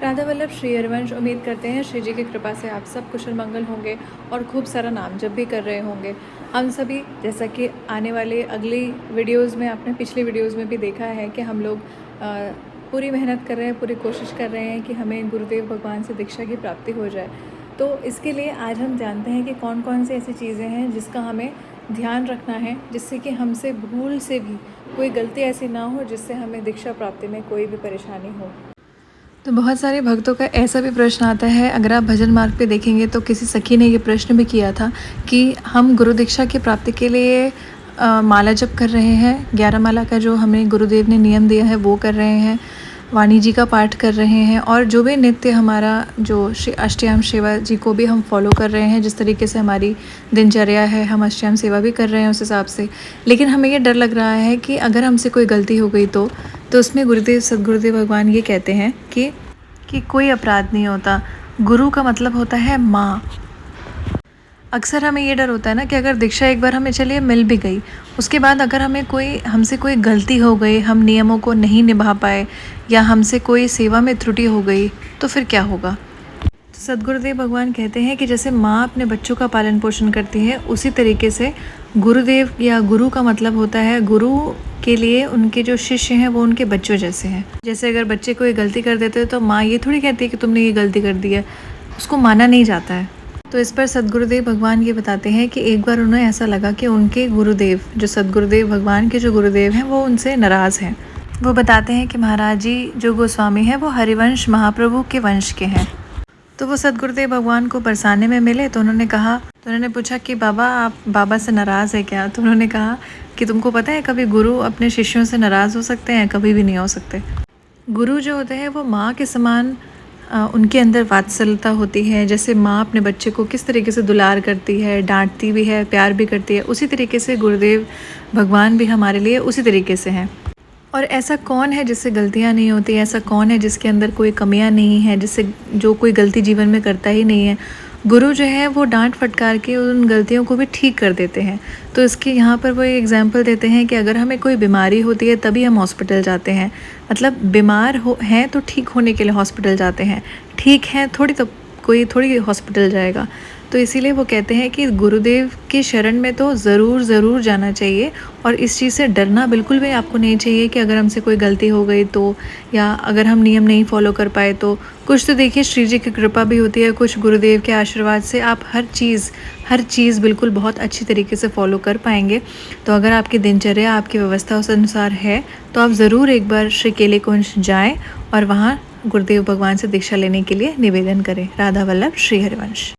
राधा वल्लभ श्री हरिवंश। उम्मीद करते हैं श्री जी की कृपा से आप सब कुशल मंगल होंगे और खूब सारा नाम जप भी कर रहे होंगे। हम सभी, जैसा कि आने वाले अगली वीडियोस में, आपने पिछली वीडियोस में भी देखा है कि हम लोग पूरी मेहनत कर रहे हैं, पूरी कोशिश कर रहे हैं कि हमें गुरुदेव भगवान से दीक्षा की प्राप्ति हो जाए। तो इसके लिए आज हम जानते हैं कि कौन कौन सी ऐसी चीज़ें हैं जिसका हमें ध्यान रखना है, जिससे कि हमसे भूल से भी कोई गलती ऐसी ना हो जिससे हमें दीक्षा प्राप्ति में कोई भी परेशानी हो। तो बहुत सारे भक्तों का ऐसा भी प्रश्न आता है, अगर आप भजन मार्ग पे देखेंगे तो किसी सखी ने ये प्रश्न भी किया था कि हम गुरु दीक्षा की प्राप्ति के लिए माला जप कर रहे हैं, 11 माला का जो हमें गुरुदेव ने नियम दिया है वो कर रहे हैं, वाणी जी का पाठ कर रहे हैं, और जो भी नित्य हमारा जो श्री अष्टयाम सेवा जी को भी हम फॉलो कर रहे हैं, जिस तरीके से हमारी दिनचर्या है हम अष्टयाम सेवा भी कर रहे हैं उस हिसाब से। लेकिन हमें ये डर लग रहा है कि अगर हमसे कोई गलती हो गई तो उसमें गुरुदेव सद्गुरुदेव भगवान ये कहते हैं कि कोई अपराध नहीं होता। गुरु का मतलब होता है माँ। अक्सर हमें ये डर होता है ना कि अगर दीक्षा एक बार हमें चलिए मिल भी गई, उसके बाद अगर हमसे कोई गलती हो गई, हम नियमों को नहीं निभा पाए या हमसे कोई सेवा में त्रुटि हो गई तो फिर क्या होगा। तो सद्गुरुदेव भगवान कहते हैं कि जैसे माँ अपने बच्चों का पालन पोषण करती है, उसी तरीके से गुरुदेव या गुरु का मतलब होता है, गुरु के लिए उनके जो शिष्य हैं वो उनके बच्चों जैसे हैं। जैसे अगर बच्चे कोई गलती कर देते हैं तो माँ ये थोड़ी कहती है कि तुमने ये गलती कर दी है, उसको माना नहीं जाता है। तो इस पर सद्गुरुदेव भगवान ये बताते हैं कि एक बार उन्हें ऐसा लगा कि उनके गुरुदेव, जो सद्गुरुदेव भगवान के जो गुरुदेव हैं, वो उनसे नाराज़ हैं। वो बताते हैं कि महाराज जी जो गोस्वामी हैं वो हरिवंश महाप्रभु के वंश के हैं। तो वो सद्गुरुदेव भगवान को बरसाने में मिले तो उन्होंने पूछा कि बाबा, आप बाबा से नाराज़ है क्या? तो उन्होंने कहा कि तुमको पता है कभी गुरु अपने शिष्यों से नाराज़ हो सकते हैं? कभी भी नहीं हो सकते। गुरु जो होते हैं वो माँ के समान, उनके अंदर वात्सल्यता होती है। जैसे माँ अपने बच्चे को किस तरीके से दुलार करती है, डांटती भी है, प्यार भी करती है, उसी तरीके से गुरुदेव भगवान भी हमारे लिए उसी तरीके से हैं। और ऐसा कौन है जिससे गलतियाँ नहीं होती? ऐसा कौन है जिसके अंदर कोई कमियाँ नहीं है, जो कोई गलती जीवन में करता ही नहीं है? गुरु जो है वो डांट फटकार के उन गलतियों को भी ठीक कर देते हैं। तो इसके यहाँ पर वो एक एग्जांपल देते हैं कि अगर हमें कोई बीमारी होती है तभी हम हॉस्पिटल जाते हैं, मतलब बीमार हैं तो ठीक होने के लिए हॉस्पिटल जाते हैं, ठीक है तो कोई थोड़ी हॉस्पिटल जाएगा। तो इसीलिए वो कहते हैं कि गुरुदेव की शरण में तो ज़रूर जाना चाहिए, और इस चीज़ से डरना बिल्कुल भी आपको नहीं चाहिए कि अगर हमसे कोई गलती हो गई तो, या अगर हम नियम नहीं फॉलो कर पाए तो। कुछ तो देखिए श्री जी की कृपा भी होती है, कुछ गुरुदेव के आशीर्वाद से आप हर चीज़ बिल्कुल बहुत अच्छी तरीके से फॉलो कर पाएंगे। तो अगर आपकी दिनचर्या आपकी व्यवस्था उस अनुसार है तो आप ज़रूर एक बार श्री केले कुंज जाएँ और वहाँ गुरुदेव भगवान से दीक्षा लेने के लिए निवेदन करें। राधा वल्लभ श्री हरिवंश।